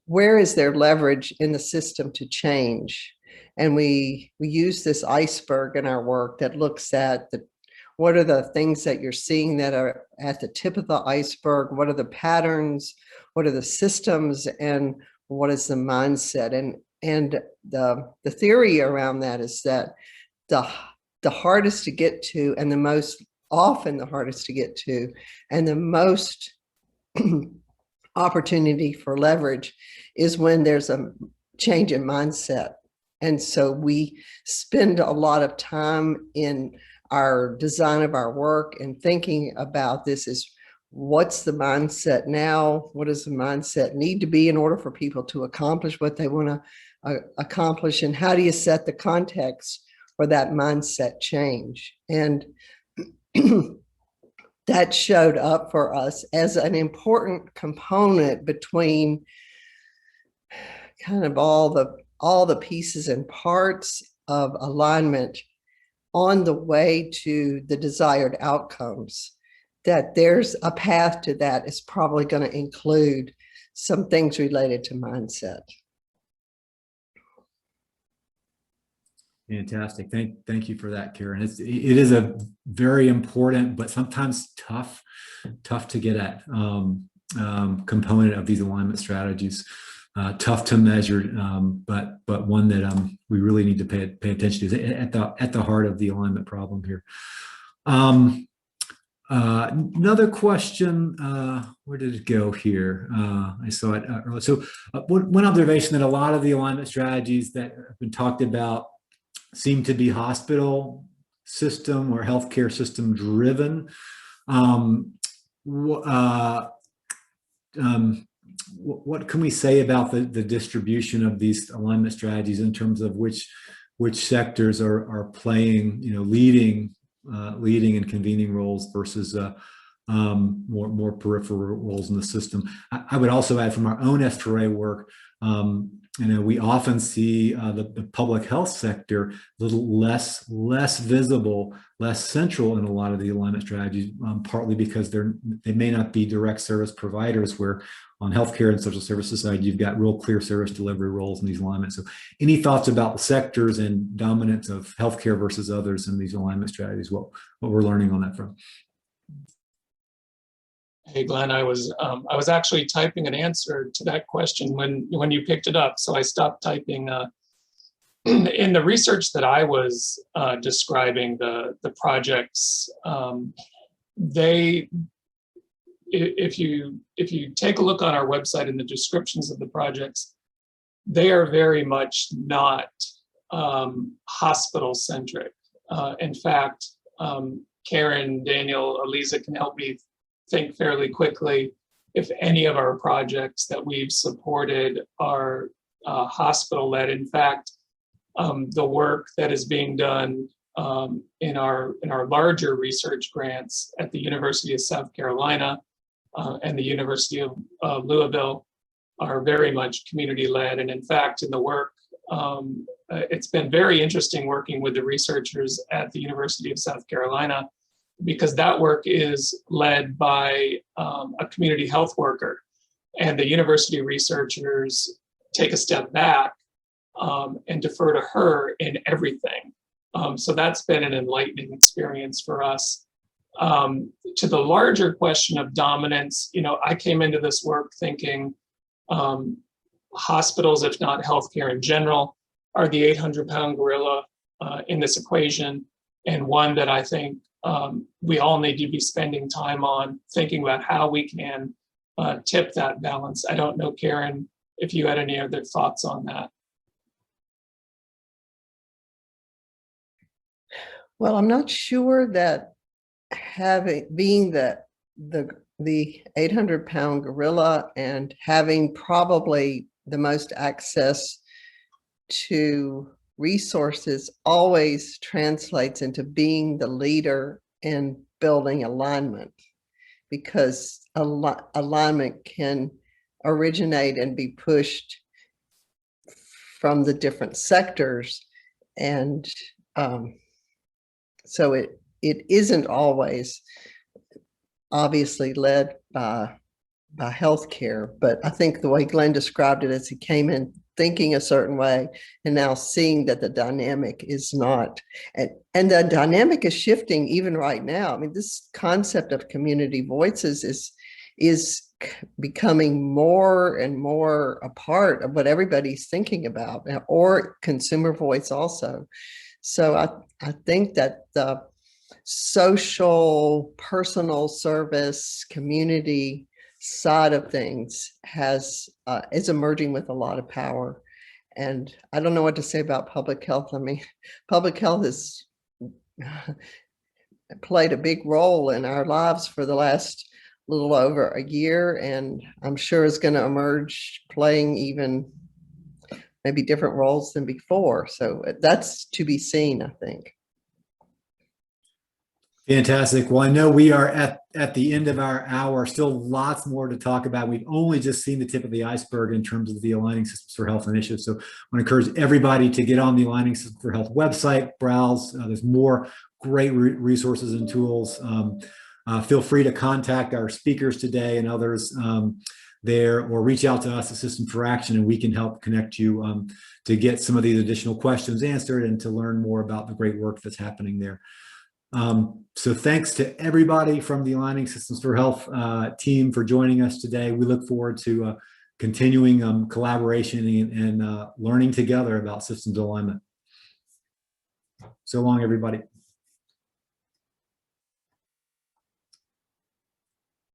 where is there leverage in the system to change? And we use this iceberg in our work that looks at what are the things that you're seeing that are at the tip of the iceberg? What are the patterns? What are the systems? And what is the mindset? And the theory around that is that the hardest to get to, and the most often the hardest to get to, and the most opportunity for leverage is when there's a change in mindset. And so we spend a lot of time in our design of our work and thinking about this is what's the mindset now? What does the mindset need to be in order for people to accomplish what they want to accomplish? And how do you set the context for that mindset change? And that showed up for us as an important component between kind of all the pieces and parts of alignment on the way to the desired outcomes, that there's a path to that is probably going to include some things related to mindset. Fantastic. Thank you for that, Karen. It is a very important, but sometimes tough to get at component of these alignment strategies. Tough to measure, but one that we really need to pay attention to at the heart of the alignment problem here. Another question, where did it go here? I saw it earlier. So one observation that a lot of the alignment strategies that have been talked about seem to be hospital system or healthcare system driven. What can we say about the distribution of these alignment strategies in terms of which sectors are playing, leading and convening roles versus more peripheral roles in the system? I would also add from our own S4A work, we often see the public health sector a little less visible, less central in a lot of the alignment strategies, partly because they may not be direct service providers, where on healthcare and social services side, you've got real clear service delivery roles in these alignments. So any thoughts about the sectors and dominance of healthcare versus others in these alignment strategies, what we're learning on that front? Hey, Glenn, I was actually typing an answer to that question when you picked it up. So I stopped typing. In the research that I was describing, the projects, if you take a look on our website in the descriptions of the projects, they are very much not hospital centric. In fact, Karen, Daniel, Aliza can help me think fairly quickly if any of our projects that we've supported are hospital led. In fact, the work that is being done in our larger research grants at the University of South Carolina and the University of Louisville are very much community led. And in fact, in the work, it's been very interesting working with the researchers at the University of South Carolina, because that work is led by a community health worker, and the university researchers take a step back and defer to her in everything. So that's been an enlightening experience for us. To the larger question of dominance, I came into this work thinking hospitals, if not healthcare in general, are the 800-pound gorilla in this equation, and one that I think we all need to be spending time on thinking about how we can tip that balance. I don't know, Karen, if you had any other thoughts on that. Well, I'm not sure that being the 800-pound gorilla and having probably the most access to resources always translates into being the leader in building alignment, because alignment can originate and be pushed from the different sectors. And so it isn't always obviously led by healthcare, but I think the way Glenn described it is he came in thinking a certain way and now seeing that the dynamic is not, and the dynamic is shifting even right now. I mean, this concept of community voices is becoming more and more a part of what everybody's thinking about, or consumer voice also. So I think that the social, personal service, community side of things is emerging with a lot of power. And I don't know what to say about public health. I mean, public health has played a big role in our lives for the last little over a year, and I'm sure is going to emerge playing even maybe different roles than before. So that's to be seen, I think. Fantastic. Well, I know we are at the end of our hour, still lots more to talk about. We've only just seen the tip of the iceberg in terms of the Aligning Systems for Health initiative. So I want to encourage everybody to get on the Aligning Systems for Health website, browse. There's more great resources and tools. Feel free to contact our speakers today and others there, or reach out to us at Systems for Action, and we can help connect you to get some of these additional questions answered and to learn more about the great work that's happening there. So thanks to everybody from the Aligning Systems for Health team for joining us today. We look forward to continuing collaboration and learning together about systems alignment. So long, everybody.